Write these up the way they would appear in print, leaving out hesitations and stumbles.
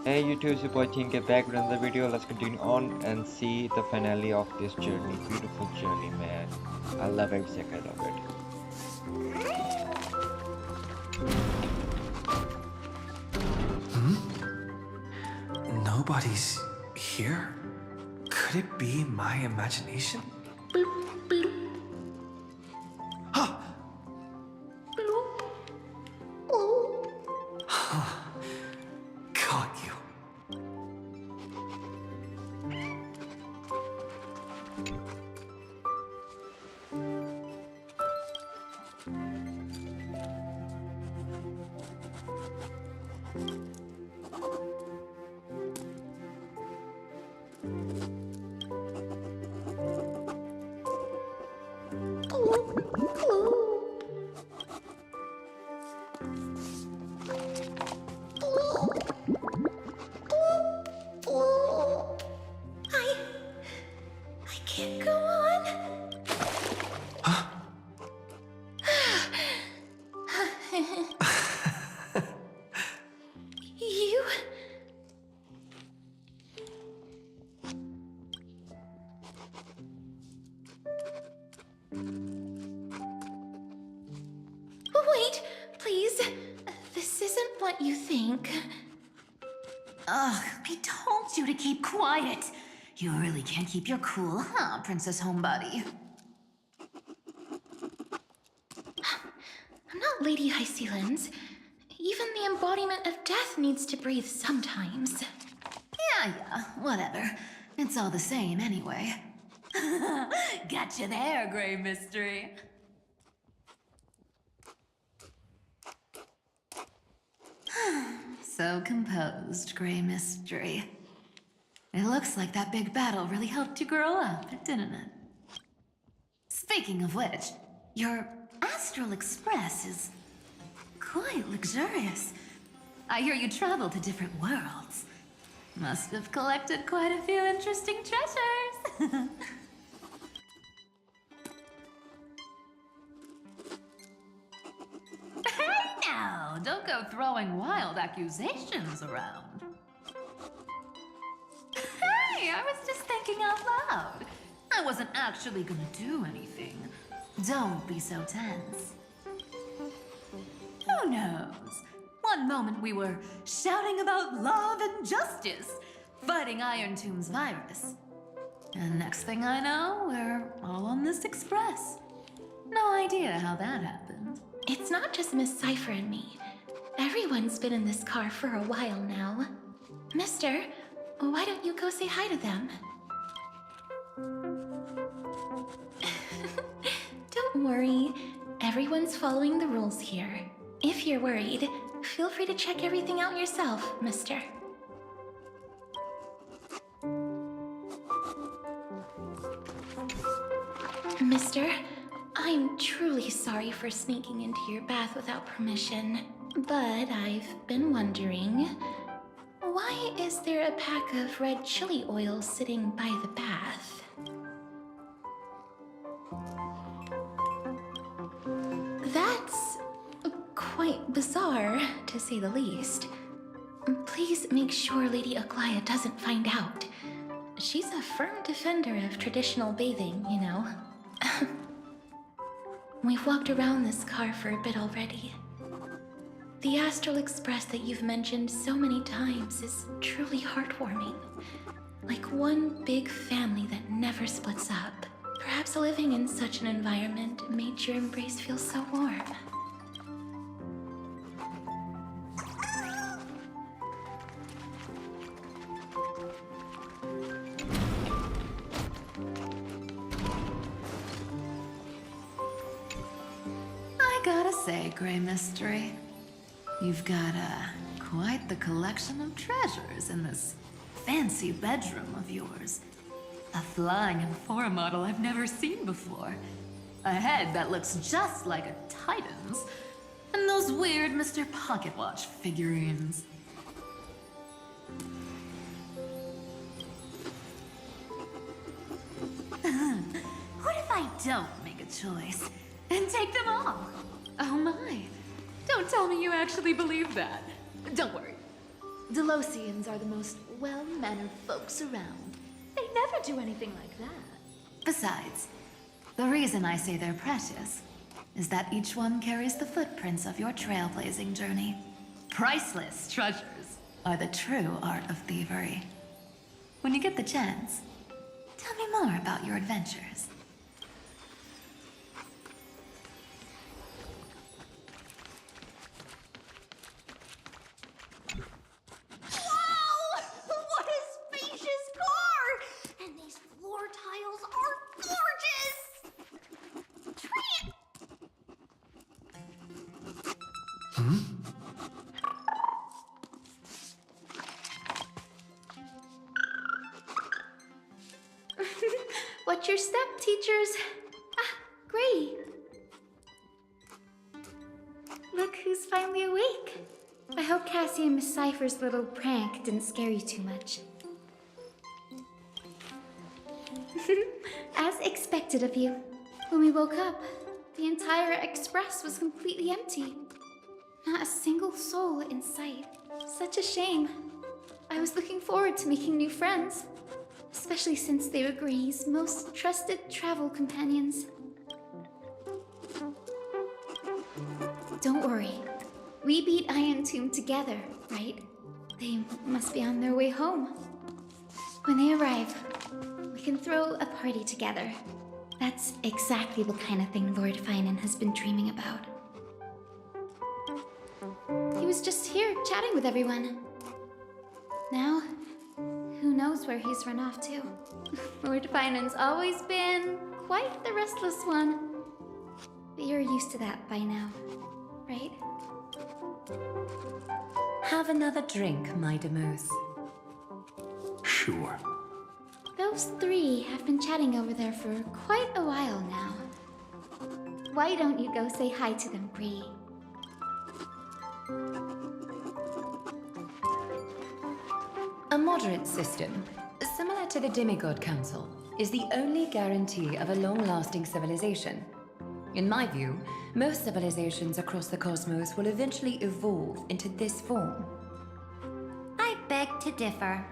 Hey YouTube, it's your boy Tinker back with another video. Let's continue on and see the finale of this journey. Beautiful journey, man. I love every second of it. Nobody's here? Could it be my imagination? Bloop, bloop. Huh. Bloop. Huh. Got you. I can't go on. Huh? You... Wait, please. This isn't what you think. Ugh, I told you to keep quiet. You really can't keep your cool, huh, Princess Homebody? I'm not Lady Hycelens. Even the embodiment of death needs to breathe sometimes. Yeah, whatever. It's all the same anyway. Gotcha there, Grey Mystery. So composed, Grey Mystery. It looks like that big battle really helped you grow up, didn't it? Speaking of which, your Astral Express is quite luxurious. I hear you travel to different worlds. Must have collected quite a few interesting treasures. Hey now, don't go throwing wild accusations around. Hey, I was just thinking out loud. I wasn't actually gonna do anything. Don't be so tense. Who knows? One moment we were shouting about love and justice, fighting Irontomb's virus. And next thing I know, we're all on this express. No idea how that happened. It's not just Miss Cypher and me. Everyone's been in this car for a while now. Mister, why don't you go say hi to them? Don't worry. Everyone's following the rules here. If you're worried, feel free to check everything out yourself, mister. Mister, I'm truly sorry for sneaking into your bath without permission, but I've been wondering, why is there a pack of red chili oil sitting by the bath? That's quite bizarre, to say the least. Please make sure Lady Aglaia doesn't find out. She's a firm defender of traditional bathing, you know. We've walked around this car for a bit already. The Astral Express that you've mentioned so many times is truly heartwarming. Like one big family that never splits up. Perhaps living in such an environment made your embrace feel so warm. I gotta say, Grey Mystery, you've got quite the collection of treasures in this fancy bedroom of yours. A flying Amphora model I've never seen before. A head that looks just like a Titan's. And those weird Mr. Pocket Watch figurines. What if I don't make a choice and take them all? Oh my. Don't tell me you actually believe that. Don't worry. Delosians are the most well-mannered folks around. They never do anything like that. Besides, the reason I say they're precious is that each one carries the footprints of your trailblazing journey. Priceless treasures are the true art of thievery. When you get the chance, tell me more about your adventures. Wow! What a spacious car! And these floor tiles are gorgeous! Watch your step, teachers. Ah, Gray. Look who's finally awake. I hope Cassie and Miss Cypher's little prank didn't scare you too much. As expected of you. When we woke up, the entire express was completely empty. Not a single soul in sight. Such a shame. I was looking forward to making new friends. Especially since they were Gray's most trusted travel companions. Don't worry. We beat Irontomb together, right? They must be on their way home. When they arrive, we can throw a party together. That's exactly the kind of thing Lord Phainon has been dreaming about. He was just here chatting with everyone. Now, who knows where he's run off to? Lord Phainon's always been quite the restless one. But you're used to that by now, right? Have another drink, my Demus. Sure. Those three have been chatting over there for quite a while now. Why don't you go say hi to them, Bree? A moderate system, similar to the Demigod Council, is the only guarantee of a long-lasting civilization. In my view, most civilizations across the cosmos will eventually evolve into this form. I beg to differ.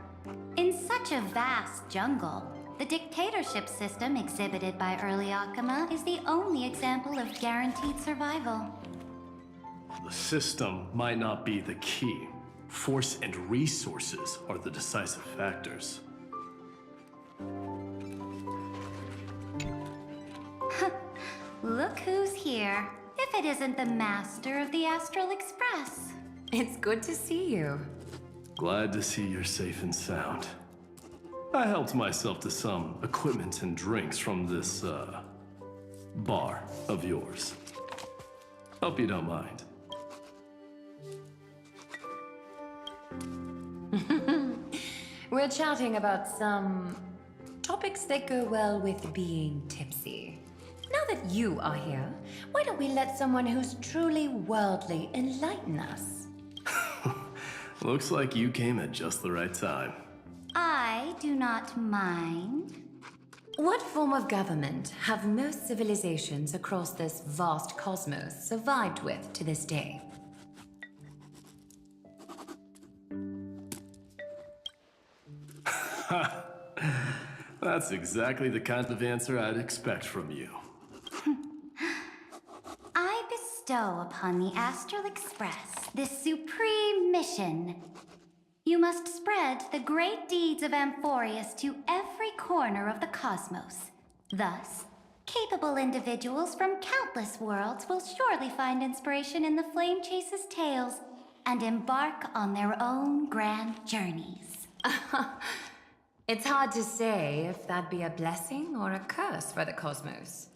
In such a vast jungle, the dictatorship system exhibited by early Akama is the only example of guaranteed survival. The system might not be the key. Force and resources are the decisive factors. Look who's here. If it isn't the master of the Astral Express. It's good to see you. Glad to see you're safe and sound. I helped myself to some equipment and drinks from this, bar of yours. Hope you don't mind. We're chatting about some topics that go well with being tipsy. Now that you are here, why don't we let someone who's truly worldly enlighten us? Looks like you came at just the right time. I do not mind. What form of government have most civilizations across this vast cosmos survived with to this day? That's exactly the kind of answer I'd expect from you. I bestow upon the Astral Express this supreme mission. You must spread the great deeds of Amphoreus to every corner of the cosmos. Thus, capable individuals from countless worlds will surely find inspiration in the Flame Chase's tales and embark on their own grand journeys. It's hard to say if that'd be a blessing or a curse for the cosmos.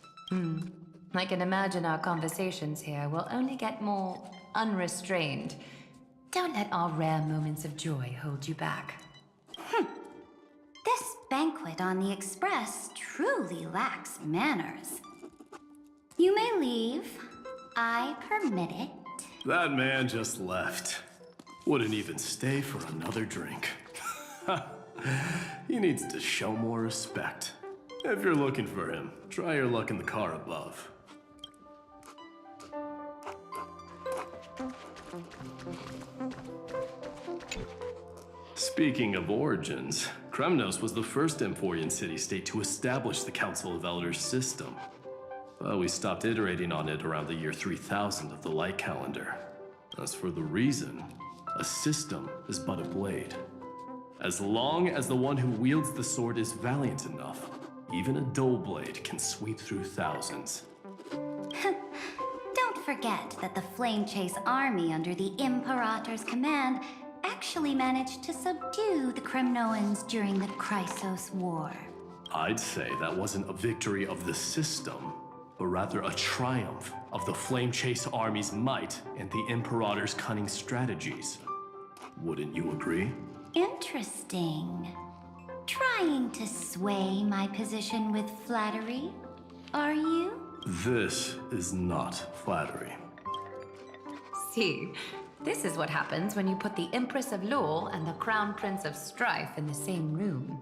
I can imagine our conversations here will only get more unrestrained. Don't let our rare moments of joy hold you back. This banquet on the Express truly lacks manners. You may leave. I permit it. That man just left. Wouldn't even stay for another drink. He needs to show more respect. If you're looking for him, try your luck in the car above. Speaking of origins, Kremnos was the first Amphorian city-state to establish the Council of Elders system. But we stopped iterating on it around the year 3000 of the Light Calendar. As for the reason, a system is but a blade. As long as the one who wields the sword is valiant enough, even a dull blade can sweep through thousands. Don't forget that the Flame Chase army under the Imperator's command actually managed to subdue the Kremnoans during the Chrysos War. I'd say that wasn't a victory of the system, but rather a triumph of the Flame Chase army's might and the Imperator's cunning strategies. Wouldn't you agree? Interesting. Trying to sway my position with flattery, are you? This is not flattery. See, this is what happens when you put the Empress of Lure and the Crown Prince of Strife in the same room.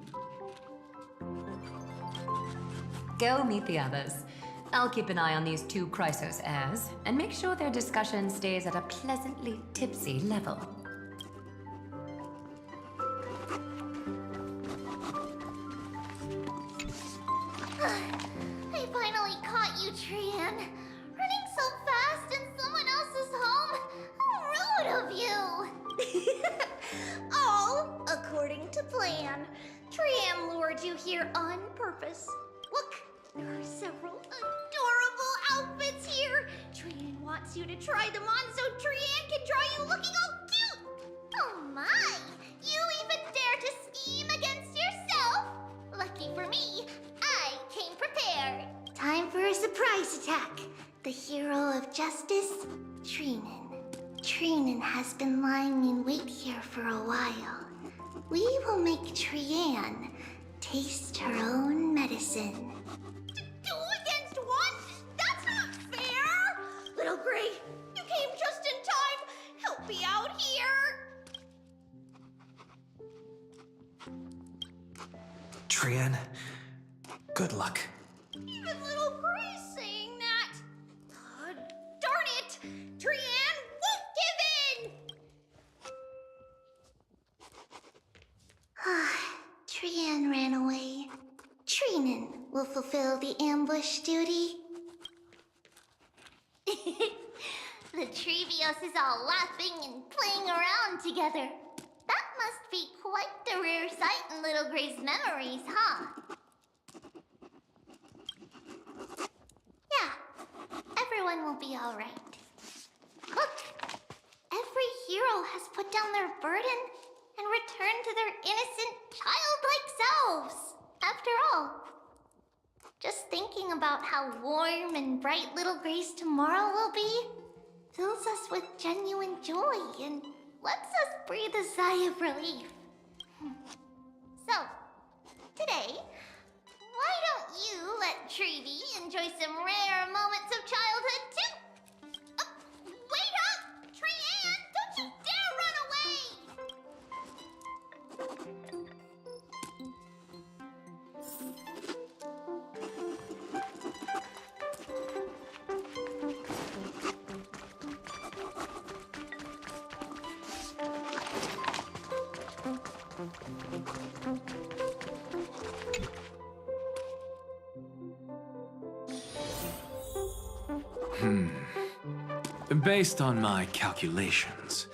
Go meet the others. I'll keep an eye on these two Chrysos Heirs and make sure their discussion stays at a pleasantly tipsy level. I finally caught you, Trian. Running so fast in someone else's home. How rude of you. All according to plan. Trian lured you here on purpose. Look, there are several adorable outfits here. Trian wants you to try them on so Trian can draw you looking all cute. Oh my, you even dare to scheme against yourself? Lucky for me, I came prepared. Time for a surprise attack. The hero of justice, Trinen. Trinen has been lying in wait here for a while. We will make Trian taste her own medicine. Two against one? That's not fair! Little Gray, you came just in time. Help me out here. Trian, good luck. Even Little Gray's saying that. Darn it! Trian won't give in! Trian ran away. Trinen will fulfill the ambush duty. The Trevios is all laughing and playing around together. That must be quite the rare sight in Little Gray's memories, huh? Yeah, everyone will be all right. Look, every hero has put down their burden and returned to their innocent, childlike selves. After all, just thinking about how warm and bright Little Gray's tomorrow will be fills us with genuine joy and lets us breathe a sigh of relief. So, today, why don't you let Trevi enjoy some rare moments of childhood too? Wait up! Trian, don't you dare run away! Based on my calculations,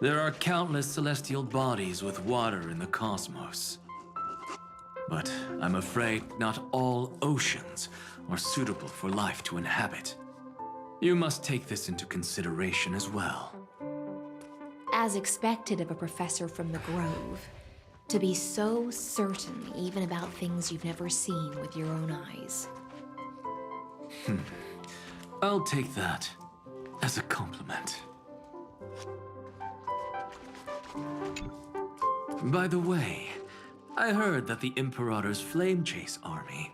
there are countless celestial bodies with water in the cosmos. But I'm afraid not all oceans are suitable for life to inhabit. You must take this into consideration as well. As expected of a professor from the Grove, to be so certain even about things you've never seen with your own eyes. I'll take that as a compliment. By the way, I heard that the Imperator's Flame Chase army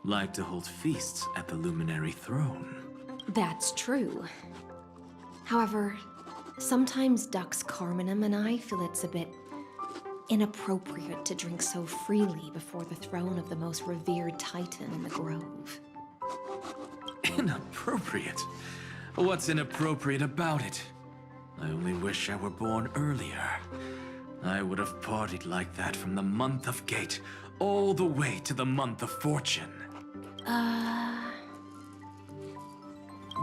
like to hold feasts at the Luminary Throne. That's true. However, sometimes Dux Carminum and I feel it's a bit inappropriate to drink so freely before the throne of the most revered Titan in the Grove. Inappropriate? What's inappropriate about it? I only wish I were born earlier. I would have partied like that from the month of Gate all the way to the month of Fortune.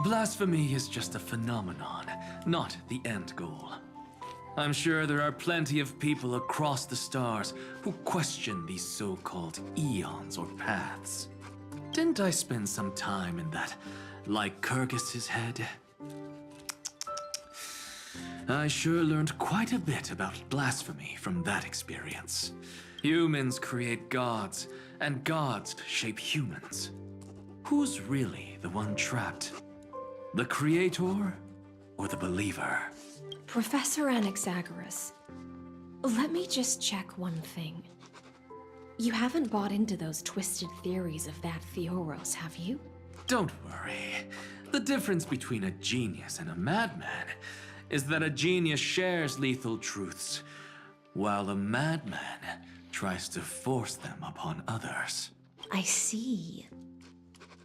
Blasphemy is just a phenomenon, not the end goal. I'm sure there are plenty of people across the stars who question these so-called eons or paths. Didn't I spend some time in that Lycurgus's head? I sure learned quite a bit about blasphemy from that experience. Humans create gods, and gods shape humans. Who's really the one trapped? The creator or the believer? Professor Anaxagoras, let me just check one thing. You haven't bought into those twisted theories of that Theoros, have you? Don't worry. The difference between a genius and a madman is that a genius shares lethal truths, while a madman tries to force them upon others. I see.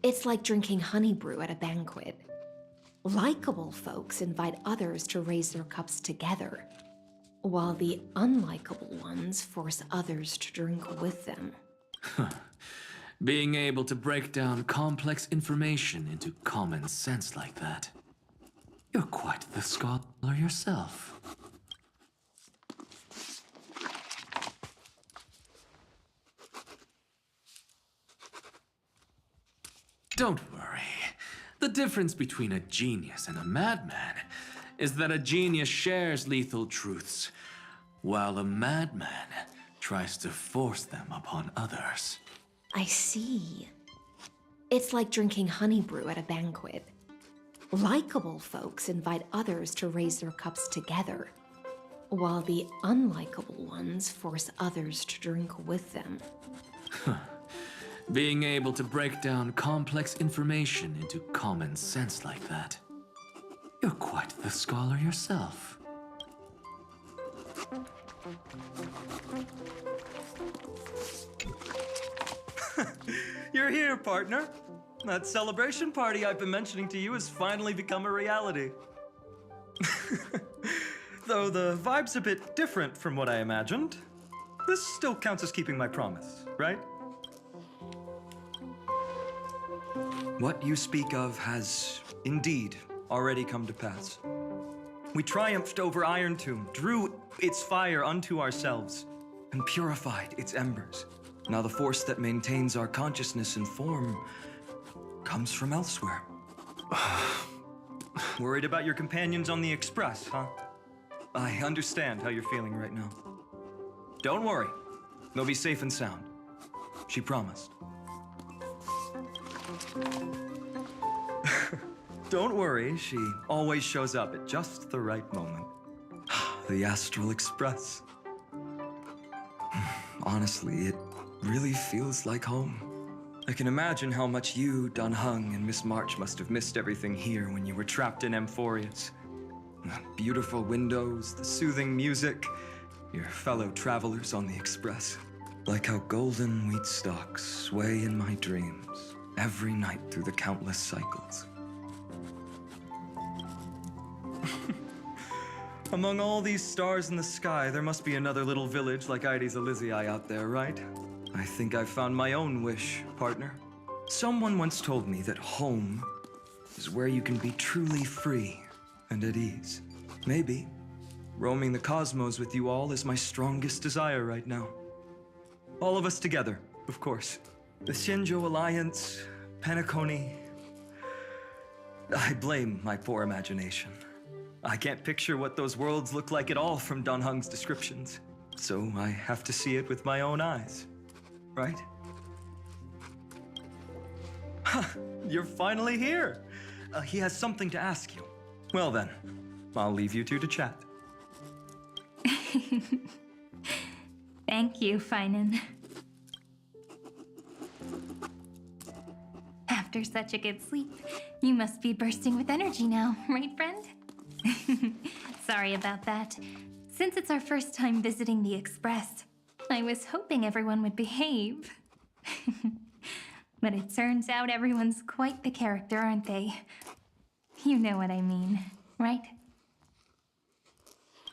It's like drinking honey brew at a banquet. Likable folks invite others to raise their cups together, while the unlikable ones force others to drink with them. Being able to break down complex information into common sense like that. You're quite the scholar yourself. Don't worry. The difference between a genius and a madman is that a genius shares lethal truths, while a madman tries to force them upon others. I see. It's like drinking honey brew at a banquet. Likable folks invite others to raise their cups together, while the unlikable ones force others to drink with them. Being able to break down complex information into common sense like that. You're quite the scholar yourself. You're here, partner. That celebration party I've been mentioning to you has finally become a reality. Though the vibe's a bit different from what I imagined, this still counts as keeping my promise, right? What you speak of has indeed already come to pass. We triumphed over Irontomb, drew its fire unto ourselves, and purified its embers. Now the force that maintains our consciousness and form comes from elsewhere. Worried about your companions on the Express, huh? I understand how you're feeling right now. Don't worry, they'll be safe and sound. She promised. Don't worry, she always shows up at just the right moment. The Astral Express. Honestly, it really feels like home. I can imagine how much you, Dun Hung, and Miss March must have missed everything here when you were trapped in Amphoreus. The beautiful windows, the soothing music, your fellow travelers on the Express. Like how golden wheat stalks sway in my dreams every night through the countless cycles. Among all these stars in the sky, there must be another little village like Ides Elysiae out there, right? I think I've found my own wish, partner. Someone once told me that home is where you can be truly free and at ease. Maybe roaming the cosmos with you all is my strongest desire right now. All of us together, of course. The Shinjo Alliance, Penacony. I blame my poor imagination. I can't picture what those worlds look like at all from Dun Hung's descriptions. So I have to see it with my own eyes, right? You're finally here. He has something to ask you. Well then, I'll leave you two to chat. Thank you, Phainon. After such a good sleep, you must be bursting with energy now, right, friend? Sorry about that. Since it's our first time visiting the Express, I was hoping everyone would behave. But it turns out everyone's quite the character, aren't they? You know what I mean, right?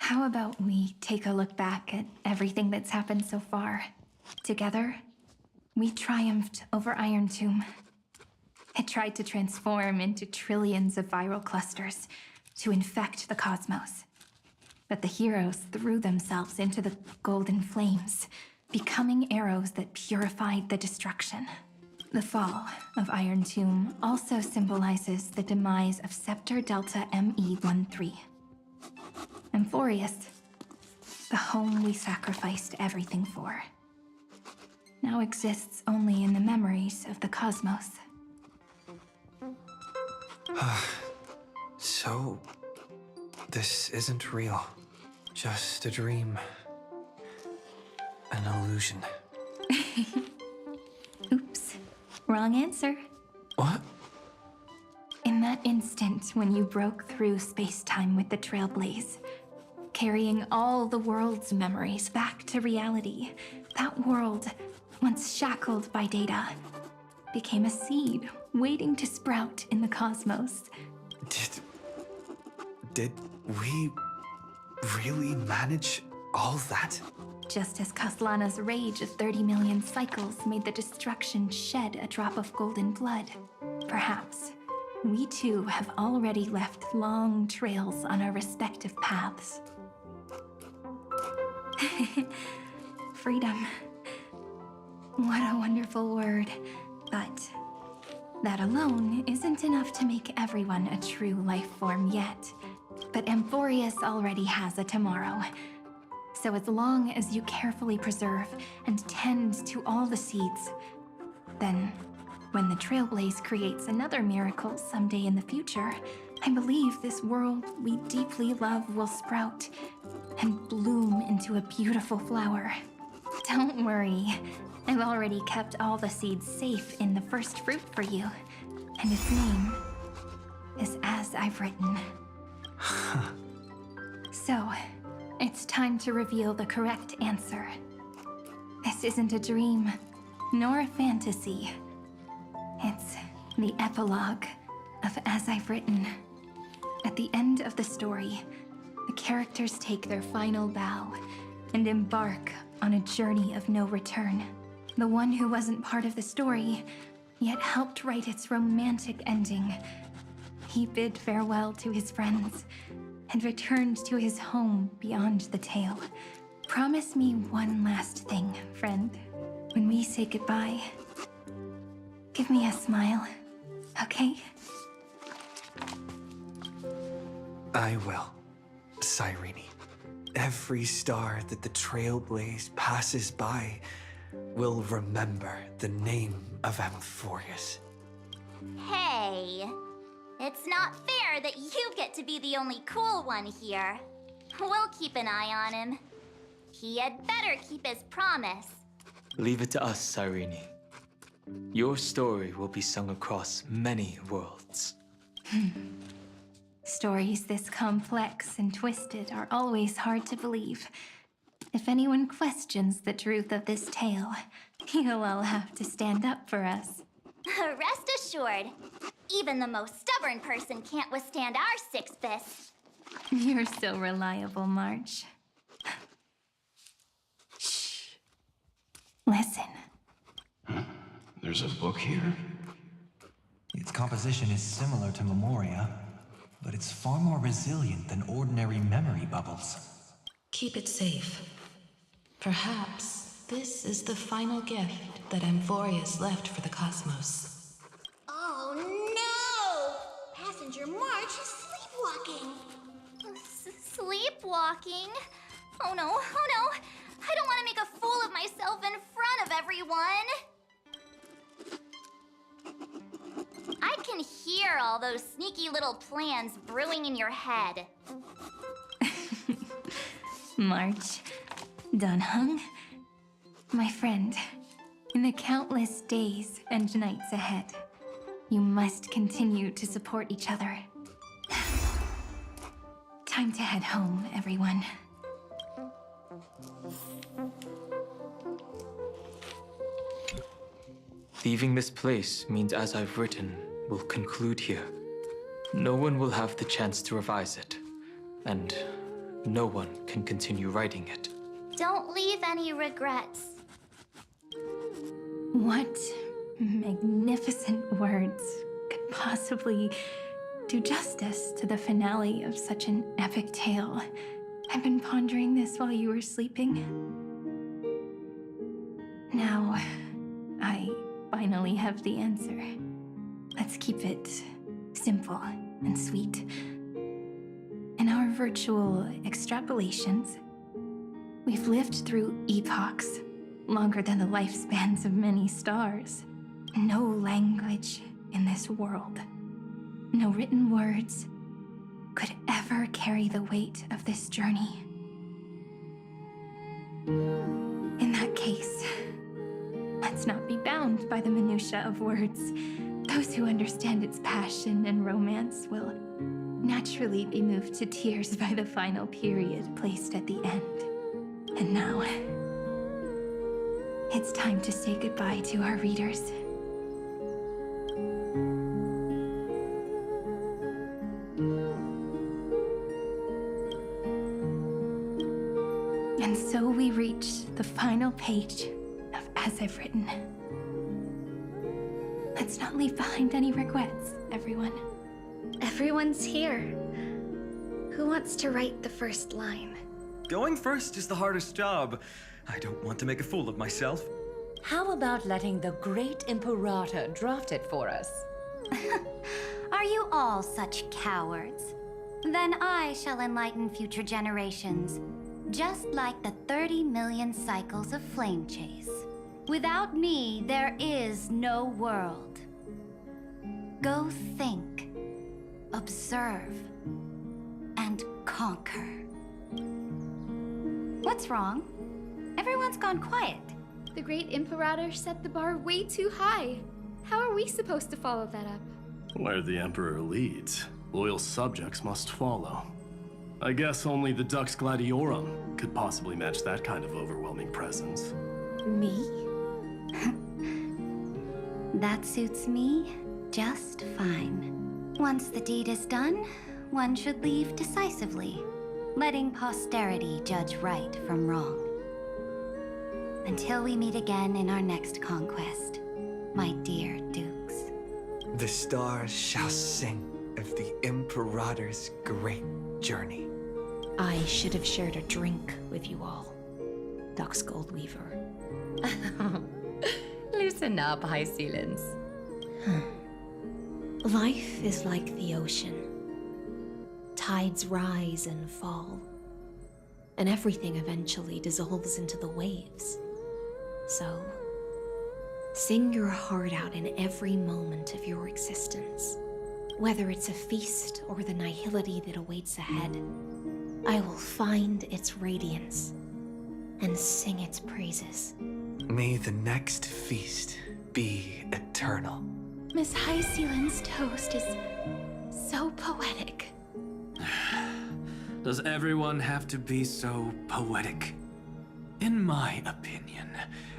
How about we take a look back at everything that's happened so far? Together, we triumphed over Irontomb. It tried to transform into trillions of viral clusters to infect the cosmos. But the heroes threw themselves into the golden flames, becoming arrows that purified the destruction. The fall of Irontomb also symbolizes the demise of Scepter Delta ME13. Amphoreus, the home we sacrificed everything for, now exists only in the memories of the cosmos. So, this isn't real. Just a dream. An illusion. Oops. Wrong answer. What? In that instant when you broke through space-time with the Trailblaze, carrying all the world's memories back to reality, that world, once shackled by data, became a seed waiting to sprout in the cosmos. Did we really manage all that? Just as Kaslana's rage of 30 million cycles made the destruction shed a drop of golden blood, perhaps we too have already left long trails on our respective paths. Freedom. What a wonderful word. But that alone isn't enough to make everyone a true life form yet. But Amphoreus already has a tomorrow. So as long as you carefully preserve and tend to all the seeds, then when the Trailblaze creates another miracle someday in the future, I believe this world we deeply love will sprout and bloom into a beautiful flower. Don't worry, I've already kept all the seeds safe in the first fruit for you, and its name is As I've Written. So, it's time to reveal the correct answer. This isn't a dream, nor a fantasy. It's the epilogue of As I've Written. At the end of the story, the characters take their final bow and embark on a journey of no return. The one who wasn't part of the story, yet helped write its romantic ending. He bid farewell to his friends and returned to his home beyond the tale. Promise me one last thing, friend. When we say goodbye, give me a smile, okay? I will, Cyrene. Every star that the Trailblaze passes by will remember the name of Amphoreus. Hey, it's not fair that you get to be the only cool one here. We'll keep an eye on him. He had better keep his promise. Leave it to us, Cyrene. Your story will be sung across many worlds. Stories this complex and twisted are always hard to believe. If anyone questions the truth of this tale, you'll all have to stand up for us. Rest assured, even the most stubborn person can't withstand our six fists. You're so reliable, March. Shh. Listen. There's a book here? Its composition is similar to Memoria, but it's far more resilient than ordinary memory bubbles. Keep it safe. Perhaps this is the final gift that Amphoreus left for the cosmos. Oh no! Passenger March is sleepwalking. Sleepwalking? Oh no, oh no! I don't want to make a fool of myself in front of everyone! I can hear all those sneaky little plans brewing in your head. March. Dunhung. My friend, in the countless days and nights ahead, you must continue to support each other. Time to head home, everyone. Leaving this place means As I've Written will conclude here. No one will have the chance to revise it, and no one can continue writing it. Don't leave any regrets. What magnificent words could possibly do justice to the finale of such an epic tale? I've been pondering this while you were sleeping. Now, I finally have the answer. Let's keep it simple and sweet. In our virtual extrapolations, we've lived through epochs longer than the lifespans of many stars. No language in this world, no written words could ever carry the weight of this journey. In that case, let's not be bound by the minutiae of words. Those who understand its passion and romance will naturally be moved to tears by the final period placed at the end. And now, it's time to say goodbye to our readers. And so we reach the final page of As I've Written. Let's not leave behind any regrets, everyone. Everyone's here. Who wants to write the first line? Going first is the hardest job. I don't want to make a fool of myself. How about letting the great Imperator draft it for us? Are you all such cowards? Then I shall enlighten future generations, just like the 30 million cycles of flame chase. Without me, there is no world. Go think, observe, and conquer. What's wrong? Everyone's gone quiet. The great Imperator set the bar way too high. How are we supposed to follow that up? Where the Emperor leads, loyal subjects must follow. I guess only the Dux Gladiorum could possibly match that kind of overwhelming presence. Me? That suits me just fine. Once the deed is done, one should leave decisively, letting posterity judge right from wrong. Until we meet again in our next conquest, my dear dukes. The stars shall sing of the Imperator's great journey. I should have shared a drink with you all, Dux Goldweaver. Loosen up, High Ceilings. Life is like the ocean. Tides rise and fall, and everything eventually dissolves into the waves. So, sing your heart out in every moment of your existence. Whether it's a feast or the nihility that awaits ahead, I will find its radiance and sing its praises. May the next feast be eternal. Miss High Ceiling's toast is so poetic. Does everyone have to be so poetic? In my opinion,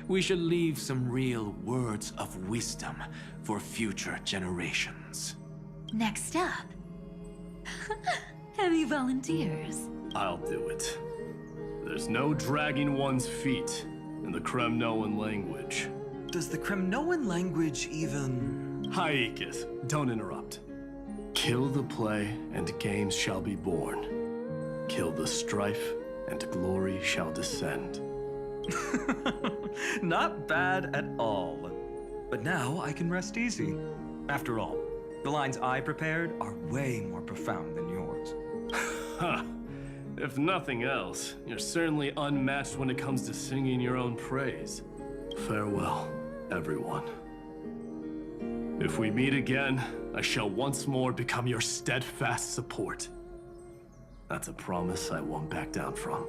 we should leave some real words of wisdom for future generations. Next up, any volunteers? I'll do it. There's no dragging one's feet in the Kremnoan language. Does the Kremnoan language even... Haikis, don't interrupt. Kill the play, and games shall be born. Kill the strife, and glory shall descend. Not bad at all. But now I can rest easy. After all, the lines I prepared are way more profound than yours. Ha! If nothing else, you're certainly unmatched when it comes to singing your own praise. Farewell, everyone. If we meet again, I shall once more become your steadfast support. That's a promise I won't back down from.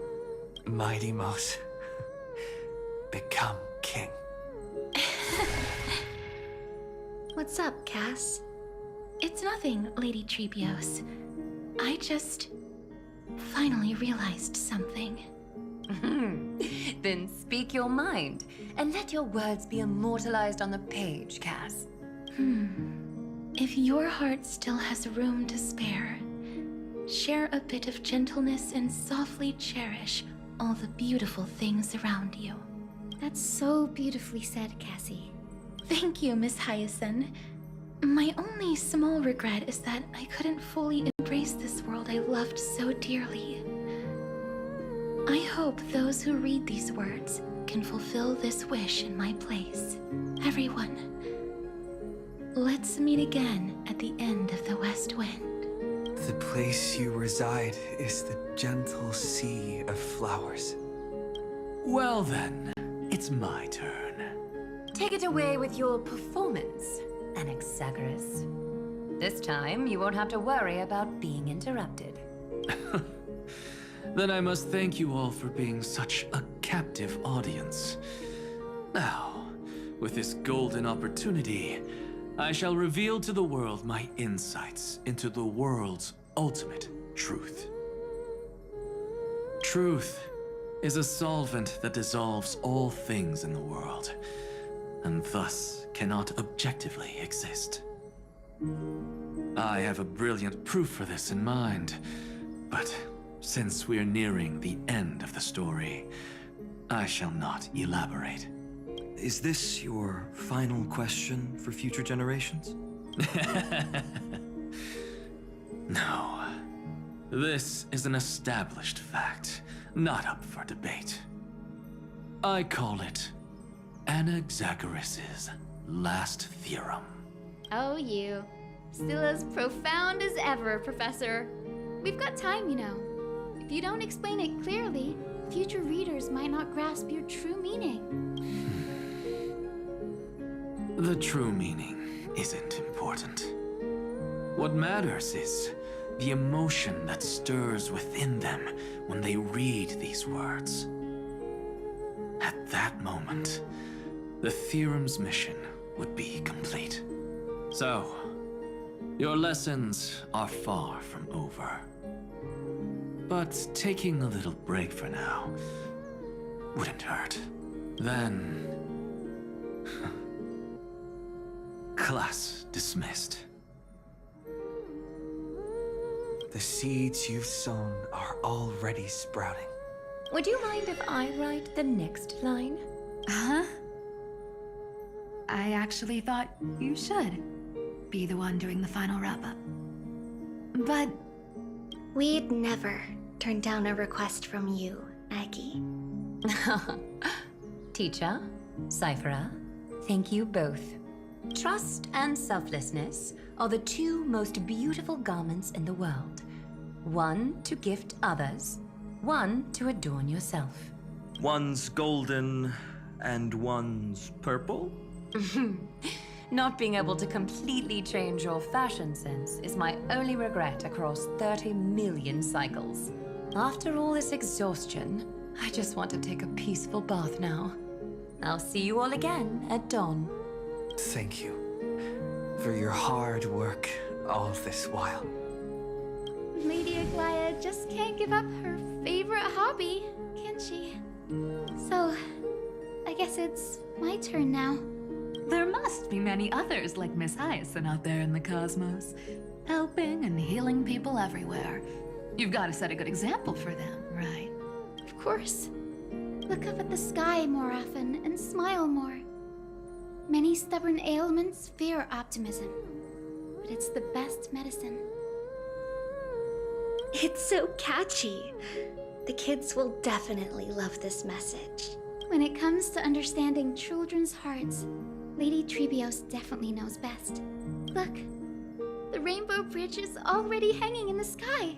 Mighty Mouse, become king. What's up, Cass? It's nothing, Lady Trebios. I just finally realized something. Then speak your mind, and let your words be immortalized on the page, Cass. If your heart still has room to spare, share a bit of gentleness and softly cherish all the beautiful things around you. That's so beautifully said, Cassie. Thank you, Miss Hyacinth. My only small regret is that I couldn't fully embrace this world I loved so dearly. I hope those who read these words can fulfill this wish in my place. Everyone, let's meet again at the end of the West Wind. The place you reside is the gentle sea of flowers. Well then, it's my turn. Take it away with your performance, Anaxagoras. This time, you won't have to worry about being interrupted. Then I must thank you all for being such a captive audience. Now, with this golden opportunity, I shall reveal to the world my insights into the world's ultimate truth. Truth is a solvent that dissolves all things in the world, and thus cannot objectively exist. I have a brilliant proof for this in mind, but since we're nearing the end of the story, I shall not elaborate. Is this your final question for future generations? No. This is an established fact, not up for debate. I call it Anaxagoras' last theorem. Oh, you. Still as profound as ever, Professor. We've got time, you know. If you don't explain it clearly, future readers might not grasp your true meaning. The true meaning isn't important. What matters is the emotion that stirs within them when they read these words. At that moment, the theorem's mission would be complete. So, your lessons are far from over. But taking a little break for now wouldn't hurt. Then... class dismissed. The seeds you've sown are already sprouting. Would you mind if I write the next line? Huh? I actually thought you should be the one doing the final wrap-up. But we'd never turn down a request from you, Aggie. Teacher, Cyphera, thank you both. Trust and selflessness are the two most beautiful garments in the world. One to gift others, one to adorn yourself. One's golden and one's purple? Not being able to completely change your fashion sense is my only regret across 30 million cycles. After all this exhaustion, I just want to take a peaceful bath now. I'll see you all again at dawn. Thank you for your hard work all this while. Lady Aglaya just can't give up her favorite hobby, can she? So, I guess it's my turn now. there must be many others like Miss Hyacinth out there in the cosmos, helping and healing people everywhere. You've got to set a good example for them, right? Of course. Look up at the sky more often and smile more. Many stubborn ailments fear optimism, but it's the best medicine. It's so catchy. The kids will definitely love this message. When it comes to understanding children's hearts, Lady Trebios definitely knows best. Look, the Rainbow Bridge is already hanging in the sky.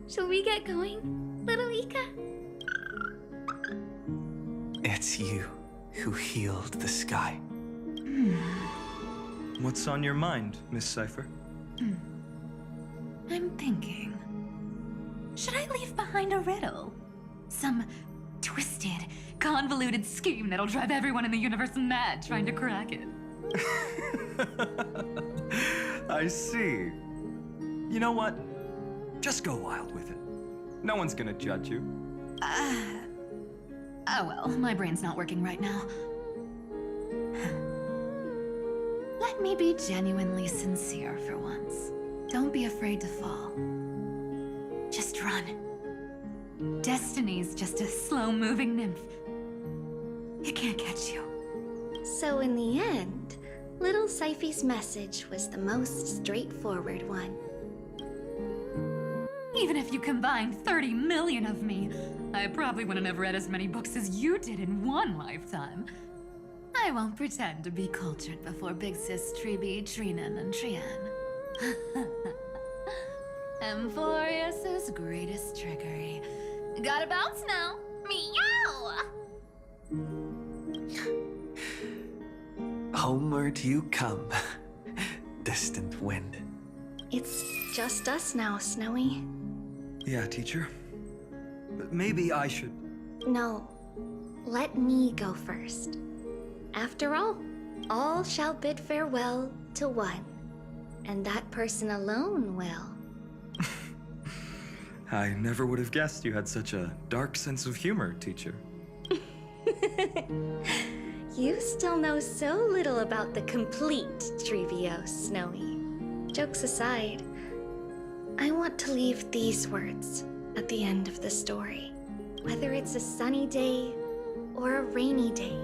Shall we get going, little Ika? It's you who healed the sky. What's on your mind, Miss Cypher? I'm thinking. Should I leave behind a riddle? Some twisted, convoluted scheme that'll drive everyone in the universe mad trying to crack it. I see. You know what? Just go wild with it. No one's gonna judge you. Oh well, my brain's not working right now. Let me be genuinely sincere for once. Don't be afraid to fall. run. Destiny's just a slow-moving nymph. It can't catch you. So in the end, little Syphi's message was the most straightforward one. Even if you combined 30 million of me, I probably wouldn't have read as many books as you did in one lifetime. I won't pretend to be cultured before Big Sis Tribi, Trinen, and Trian. Amphoreus' greatest trickery. Gotta bounce now. Meow! Homeward you come, distant wind. It's just us now, Snowy. Yeah, teacher. But maybe I should... No, let me go first. After all shall bid farewell to one, and that person alone will. I never would have guessed you had such a dark sense of humor, teacher. You still know so little about the complete Trevios, Snowy. Jokes aside, I want to leave these words at the end of the story. Whether it's a sunny day or a rainy day,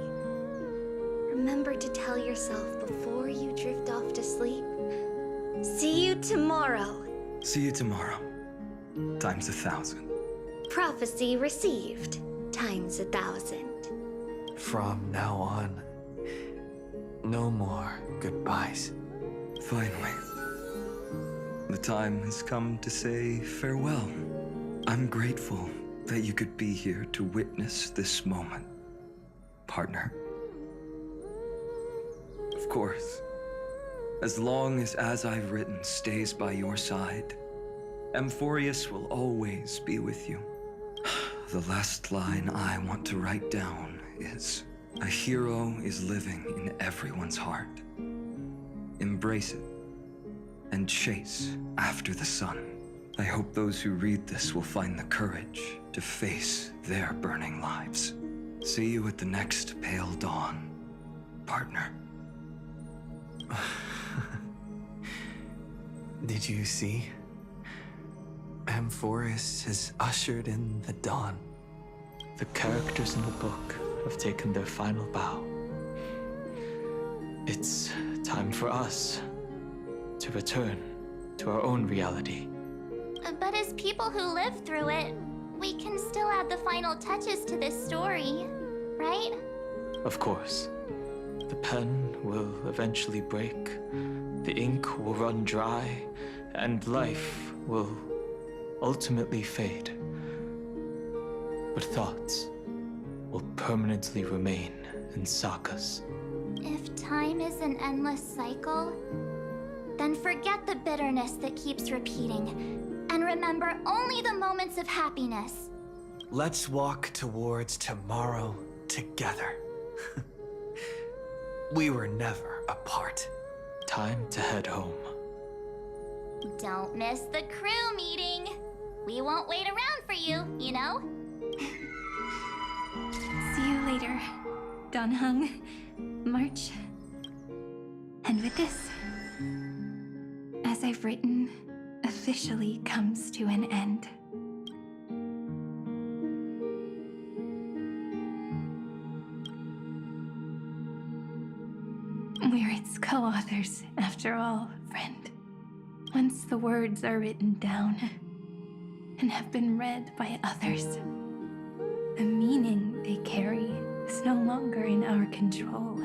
remember to tell yourself before you drift off to sleep, see you tomorrow. See you tomorrow. Times 1,000. Prophecy received, times 1,000. From now on, no more goodbyes. Finally. The time has come to say farewell. I'm grateful that you could be here to witness this moment, partner. Of course, as long as I've written stays by your side, Amphoreus will always be with you. The last line I want to write down is, a hero is living in everyone's heart. Embrace it and chase after the sun. I hope those who read this will find the courage to face their burning lives. See you at the next pale dawn, partner. Did you see? Amphoreus has ushered in the dawn. The characters in the book have taken their final bow. It's time for us to return to our own reality. But as people who lived through it, we can still add the final touches to this story, right? Of course. The pen will eventually break, the ink will run dry, and life will ultimately fade. But thoughts will permanently remain in sagas. If time is an endless cycle, then forget the bitterness that keeps repeating, and remember only the moments of happiness. Let's walk towards tomorrow together. We were never apart. Time to head home. Don't miss the crew meeting. We won't wait around for you, you know? See you later, Donhung, March. And with this, as I've written, officially comes to an end. We're its co-authors, after all, friend. Once the words are written down and have been read by others, the meaning they carry is no longer in our control,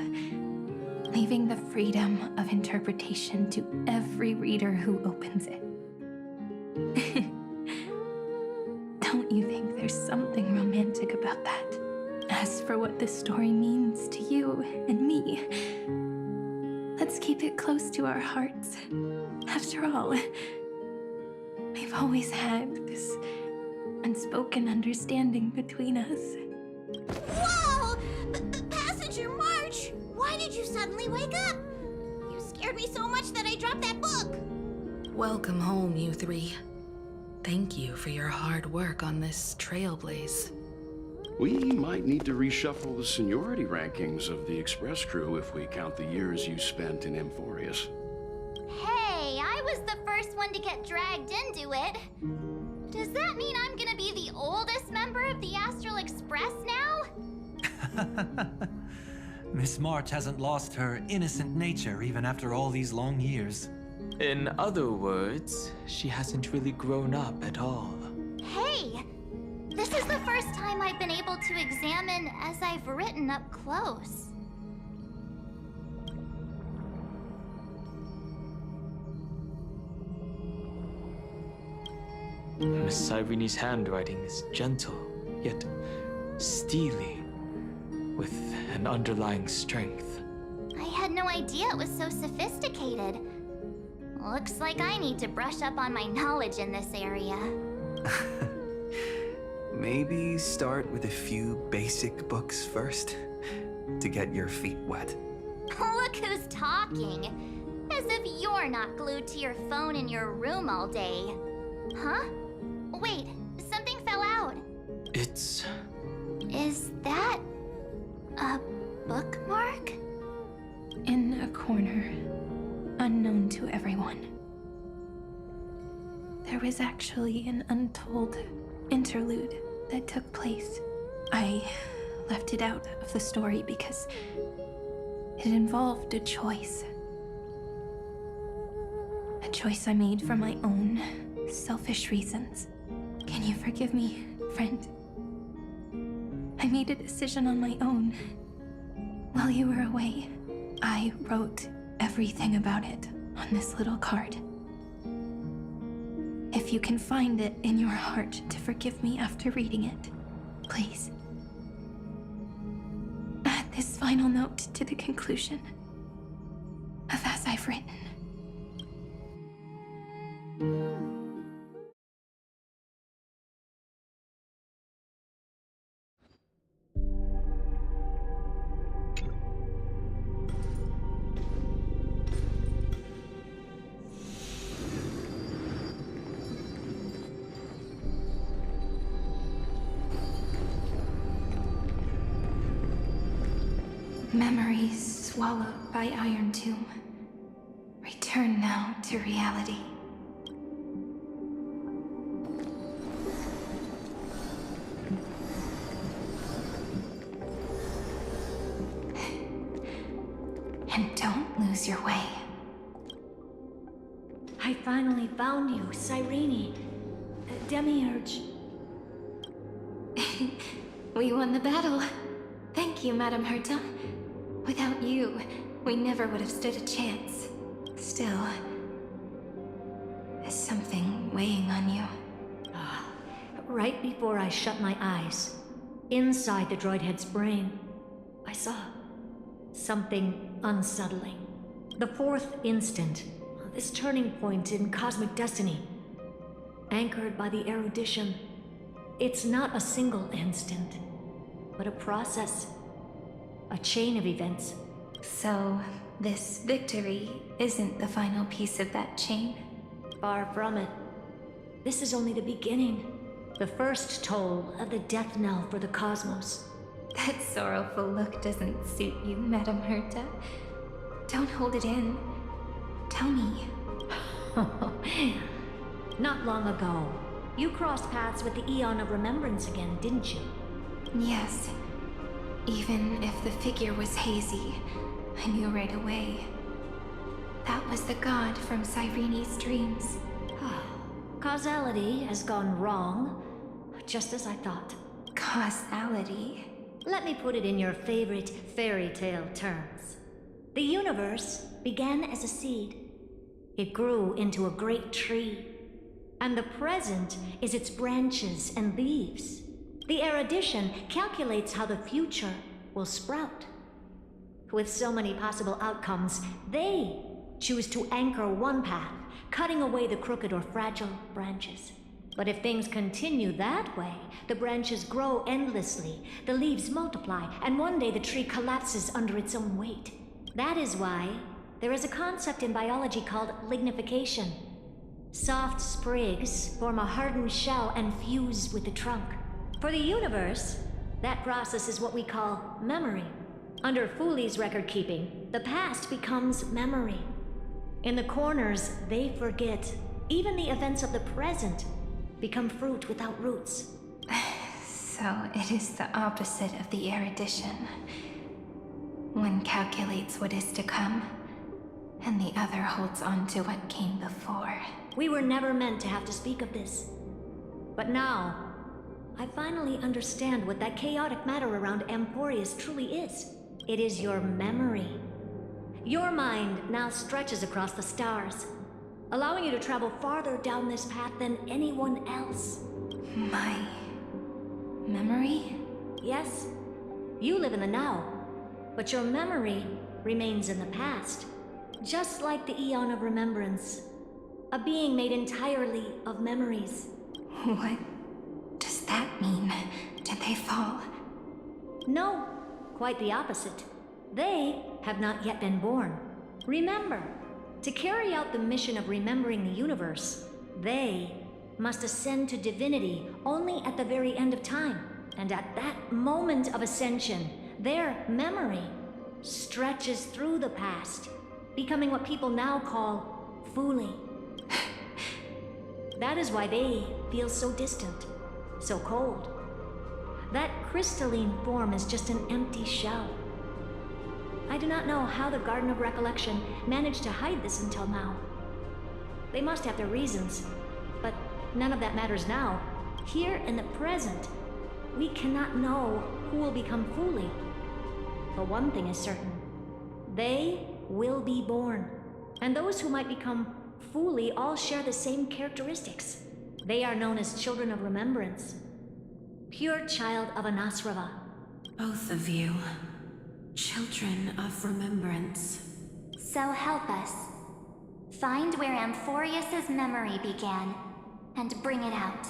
leaving the freedom of interpretation to every reader who opens it. Don't you think there's something romantic about that? As for what this story means to you and me, let's keep it close to our hearts. After all, we've always had this unspoken understanding between us. Whoa! Passenger March! Why did you suddenly wake up? You scared me so much that I dropped that book! Welcome home, you three. Thank you for your hard work on this Trailblaze. We might need to reshuffle the seniority rankings of the Express crew if we count the years you spent in Amphoreus. Hey, I was the first one to get dragged into it. Does that mean I'm gonna be the oldest member of the Astral Express now? Miss March hasn't lost her innocent nature even after all these long years. In other words, she hasn't really grown up at all. Hey! This is the first time I've been able to examine as I've written up close. Miss Cyrene's handwriting is gentle, yet steely, with an underlying strength. I had no idea it was so sophisticated. Looks like I need to brush up on my knowledge in this area. Maybe start with a few basic books first, to get your feet wet. Look who's talking. As if you're not glued to your phone in your room all day. Huh? Wait, something fell out. It's... Is that a bookmark? In a corner, unknown to everyone. There was actually an untold interlude that took place. I left it out of the story because it involved a choice. A choice I made for my own selfish reasons. Can you forgive me, friend? I made a decision on my own. While you were away, I wrote everything about it on this little card. If you can find it in your heart to forgive me after reading it, please. Add this final note to the conclusion of as I've written. Memories swallowed by Irontomb. Return now to reality. And don't lose your way. I finally found you, Cyrene. Demiurge. We won the battle. Thank you, Madame Herta. Without you, we never would have stood a chance. Still, there's something weighing on you. Right before I shut my eyes, inside the droid head's brain, I saw something unsettling. The fourth instant, this turning point in cosmic destiny, anchored by the erudition. It's not a single instant, but a process. A chain of events. So, this victory isn't the final piece of that chain? Far from it. This is only the beginning. The first toll of the death knell for the cosmos. That sorrowful look doesn't suit you, Madame Herta. Don't hold it in. Tell me. Not long ago, you crossed paths with the Aeon of Remembrance again, didn't you? Yes. Even if the figure was hazy, I knew right away. That was the god from Cyrene's dreams. Causality has gone wrong, just as I thought. Causality? Let me put it in your favorite fairy tale terms. The universe began as a seed. It grew into a great tree. And the present is its branches and leaves. The erudition calculates how the future will sprout. With so many possible outcomes, they choose to anchor one path, cutting away the crooked or fragile branches. But if things continue that way, the branches grow endlessly, the leaves multiply, and one day the tree collapses under its own weight. That is why there is a concept in biology called lignification. Soft sprigs form a hardened shell and fuse with the trunk. For the universe, that process is what we call memory. Under Fooley's record-keeping, the past becomes memory. In the corners, they forget even the events of the present. become fruit without roots. So it is the opposite of the erudition. One calculates what is to come, and the other holds on to what came before. We were never meant to have to speak of this. But now, I finally understand what that chaotic matter around Amphoreus truly is. It is your memory. Your mind now stretches across the stars, allowing you to travel farther down this path than anyone else. My memory? Yes. You live in the now, but your memory remains in the past. Just like the Aeon of Remembrance, a being made entirely of memories. What does that mean? Did they fall? No, quite the opposite. They have not yet been born. Remember, to carry out the mission of remembering the universe, they must ascend to divinity only at the very end of time. And at that moment of ascension, their memory stretches through the past, becoming what people now call Fooly. That is why they feel so distant, so cold. That crystalline form is just an empty shell. I do not know how the Garden of Recollection managed to hide this until now. They must have their reasons, but none of that matters now. Here in the present, we cannot know who will become Fooly. But one thing is certain. They will be born. And those who might become Fooly all share the same characteristics. They are known as Children of Remembrance. Pure child of Anasrava. Both of you. Children of Remembrance. So help us. Find where Amphoreus' memory began, and bring it out.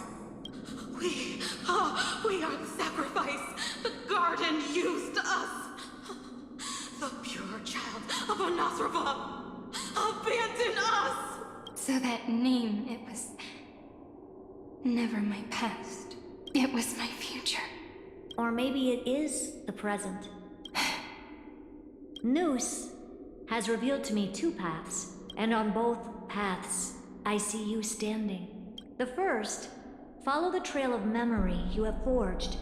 We are the sacrifice the garden used us. The pure child of Anasrava. Abandon us! So that name, it was never my past. It was my future. Or maybe it is the present. Nous has revealed to me two paths, and on both paths, I see you standing. The first, follow the trail of memory you have forged.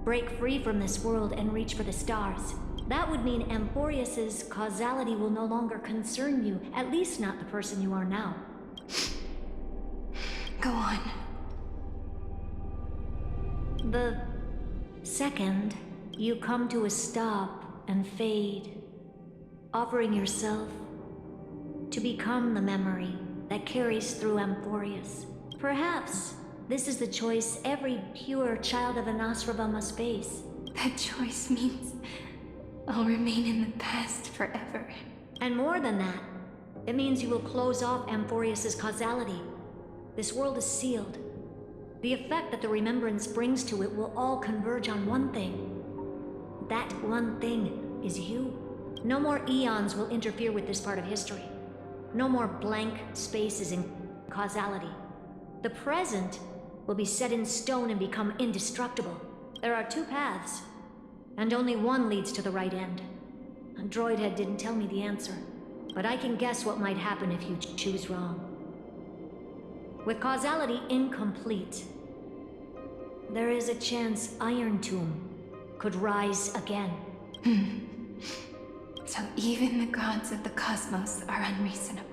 Break free from this world and reach for the stars. That would mean Amphoreus' causality will no longer concern you, at least not the person you are now. Go on. The second, you come to a stop and fade, offering yourself to become the memory that carries through Amphoreus. Perhaps this is the choice every pure child of Anasrava must face. That choice means I'll remain in the past forever. And more than that, it means you will close off Amphoreus' causality. This world is sealed. The effect that the remembrance brings to it will all converge on one thing. That one thing is you. No more eons will interfere with this part of history. No more blank spaces in causality. The present will be set in stone and become indestructible. There are two paths, and only one leads to the right end. A droid head didn't tell me the answer, but I can guess what might happen if you choose wrong. With causality incomplete, there is a chance Irontomb could rise again. So even the gods of the cosmos are unreasonable.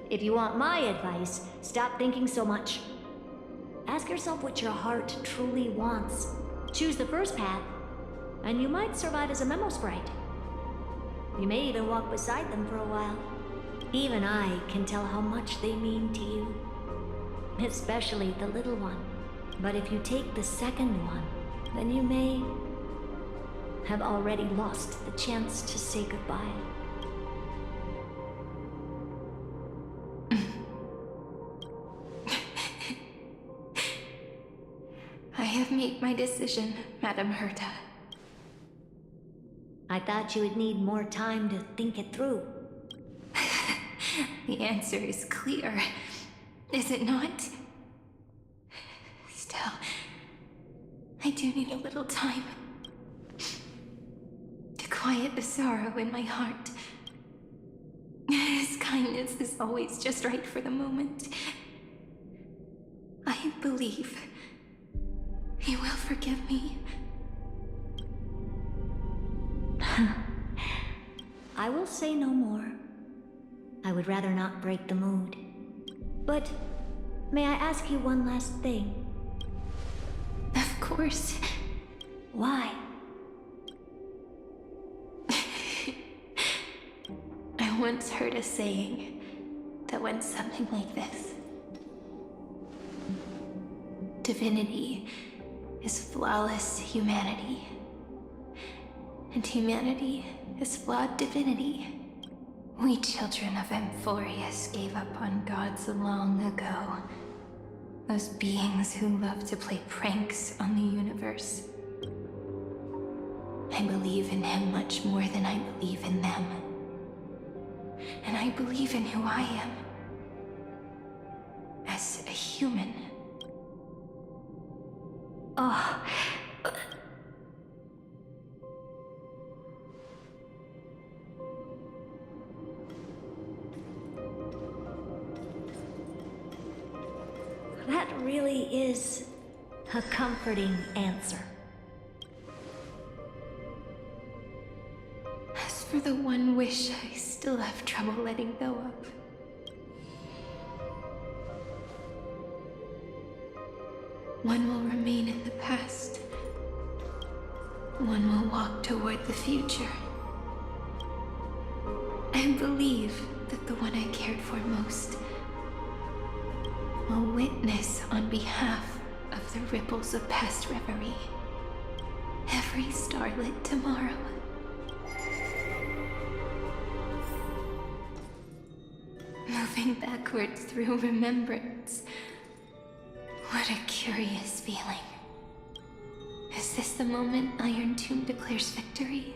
If you want my advice, stop thinking so much. Ask yourself what your heart truly wants. Choose the first path, and you might survive as a memo sprite. You may even walk beside them for a while. Even I can tell how much they mean to you. Especially the little one. But if you take the second one, then you may have already lost the chance to say goodbye. I have made my decision, Madam Herta. I thought you would need more time to think it through. The answer is clear, is it not? Still, I do need a little time to quiet the sorrow in my heart. His kindness is always just right for the moment. believe you will forgive me. I will say no more. I would rather not break the mood. But may I ask you one last thing? Of course. Why? I once heard a saying that went something like this. Divinity is flawless humanity, and humanity is flawed divinity. We children of Amphoreus gave up on gods long ago. Those beings who love to play pranks on the universe. I believe in him much more than I believe in them. And I believe in who I am. As a human. Oh. That really is a comforting answer. As for the one wish I still have trouble letting go of. One will remain in the past. One will walk toward the future. I believe that the one I cared for most will witness on behalf of the ripples of past reverie. Every starlit tomorrow. Moving backwards through remembrance. What a curious feeling. Is this the moment Irontomb declares victory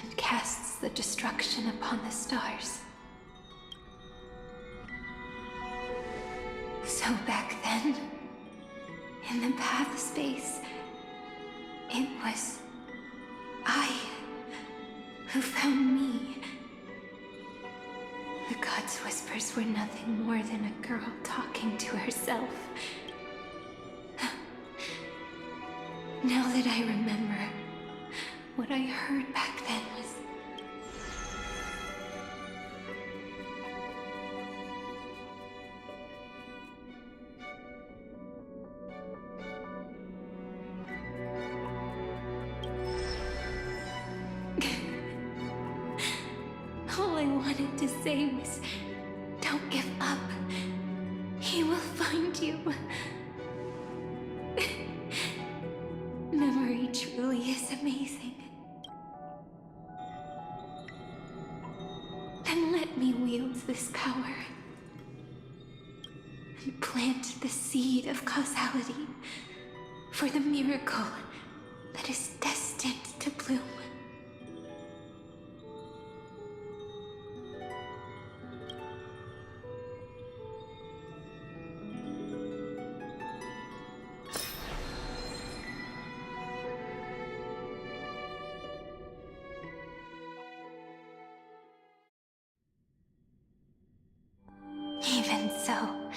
and casts the destruction upon the stars? So back then, in the path space, it was I who found me. The gods' whispers were nothing more than a girl talking to herself. Now that I remember, what I heard back then was... All I wanted to say was, don't give up. He will find you. Memory truly is amazing. Then let me wield this power and plant the seed of causality for the miracle that is destined to bloom. Even so,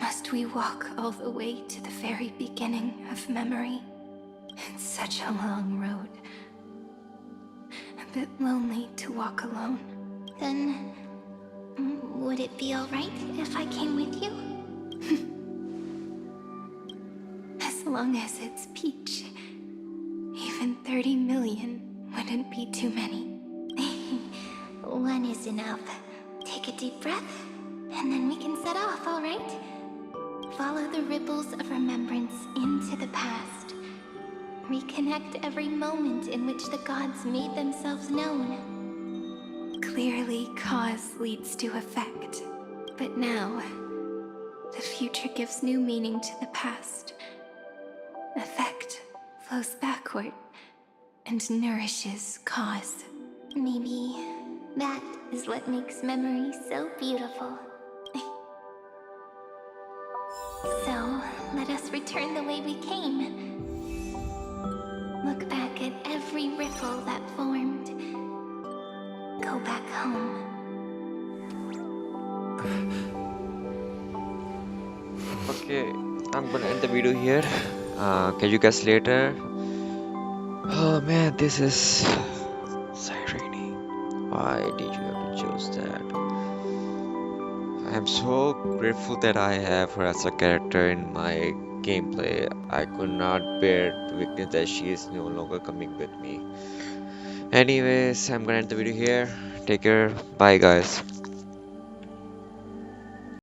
must we walk all the way to the very beginning of memory? It's such a long road. A bit lonely to walk alone. Then, would it be alright if I came with you? As long as it's Peach. Even 30 million wouldn't be too many. One is enough. Take a deep breath, and then we can set off, alright? Follow the ripples of remembrance into the past. Reconnect every moment in which the gods made themselves known. Clearly, cause leads to effect. But now, the future gives new meaning to the past. Effect flows backward and nourishes cause. Maybe that is what makes memory so beautiful. So, let us return the way we came. Look back at every ripple that formed. Go back home. Okay, I'm gonna end the video here. Catch you guys later. Oh man, this is Cyrene. Why did you have to choose that? I'm so grateful that I have her as a character in my gameplay. I could not bear to witness that she is no longer coming with me. Anyways, I'm gonna end the video here. Take care. Bye guys.